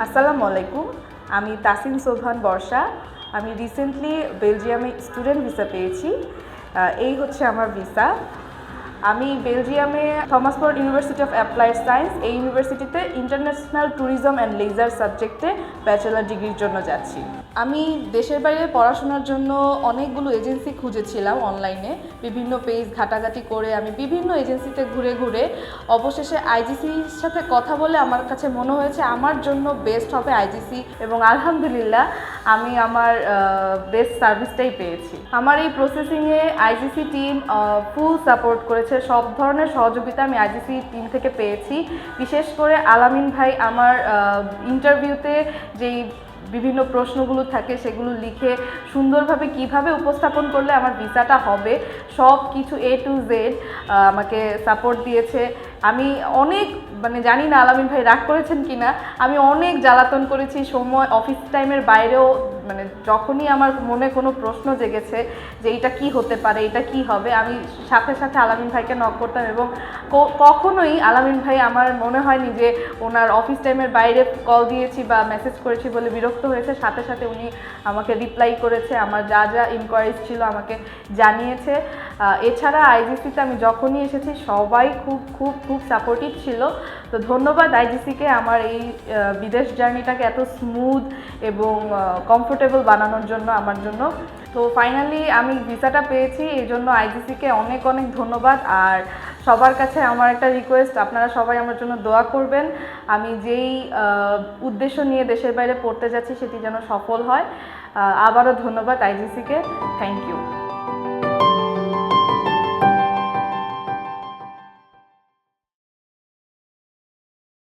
আসসালামু আলাইকুম। আমি তাসিন সোভান বর্ষা। আমি রিসেন্টলি বেলজিয়ামে স্টুডেন্ট ভিসা পেয়েছি। এই হচ্ছে আমার ভিসা। আমি বেলজিয়ামে থমাসফোর্ড ইউনিভার্সিটি অফ অ্যাপ্লাইড সায়েন্স এই ইউনিভার্সিটিতে ইন্টারন্যাশনাল ট্যুরিজম অ্যান্ড লেজার সাবজেক্টে ব্যাচেলার ডিগ্রির জন্য যাচ্ছি। আমি দেশের বাইরে পড়াশোনার জন্য অনেকগুলো এজেন্সি খুঁজেছিলাম অনলাইনে, বিভিন্ন পেজ ঘাটাঘাটি করে আমি বিভিন্ন এজেন্সিতে ঘুরে ঘুরে অবশেষে আইজিসির সাথে কথা বলে আমার কাছে মনে হয়েছে আমার জন্য বেস্ট হবে আইজিসি, এবং আলহামদুলিল্লাহ আমি আমার বেস্ট সার্ভিসটাই পেয়েছি। আমার এই প্রসেসিংয়ে আইজিসি টিম ফুল সাপোর্ট করেছে, সব ধরনের সহযোগিতা আমি আইজিসি টিম থেকে পেয়েছি। বিশেষ করে আলামিন ভাই আমার ইন্টারভিউতে যেই বিভিন্ন প্রশ্নগুলো থাকে সেগুলো লিখে সুন্দরভাবে কিভাবে উপস্থাপন করলে আমার ভিসাটা হবে সব কিছু A to Z আমাকে সাপোর্ট দিয়েছে। আমি অনেক জানি না আলামিন ভাই রাগ করেছেন কিনা, আমি অনেক জ্বালাতন করেছি সময় অফিস টাইমের বাইরেও, যখনই আমার মনে কোনো প্রশ্ন জেগেছে যে এটা কি হতে পারে, এটা কি হবে, আমি সাথে সাথে আলামিন ভাইকে নক করতাম এবং কখনোই আলামিন ভাই আমার মনে হয়নি যে ওনার অফিস টাইমের বাইরে কল দিয়েছি বা মেসেজ করেছি বলে বিরক্ত হয়েছে। সাথে সাথে উনি আমাকে রিপ্লাই করেছে, আমার যা যা ইনকোয়ারিজ ছিল আমাকে জানিয়েছে। এছাড়া আইজিসিতে আমি যখনই এসেছি সবাই খুব খুব খুব সাপোর্টিভ ছিল। তো ধন্যবাদ আইজিসিকে আমার এই বিদেশ জার্নিটাকে এত স্মুথ এবং কমফোর্টেবল বানানোর জন্য আমার জন্য। তো ফাইনালি আমি ভিসাটা পেয়েছি, এই জন্য আইজিসিকে অনেক অনেক ধন্যবাদ। আর সবার কাছে আমার একটা রিকোয়েস্ট, আপনারা সবাই আমার জন্য দোয়া করবেন। আমি যেই উদ্দেশ্য নিয়ে দেশের বাইরে পড়তে যাচ্ছি সেটি যেন সফল হয়। আবারও ধন্যবাদ আইজিসিকে। Thank you.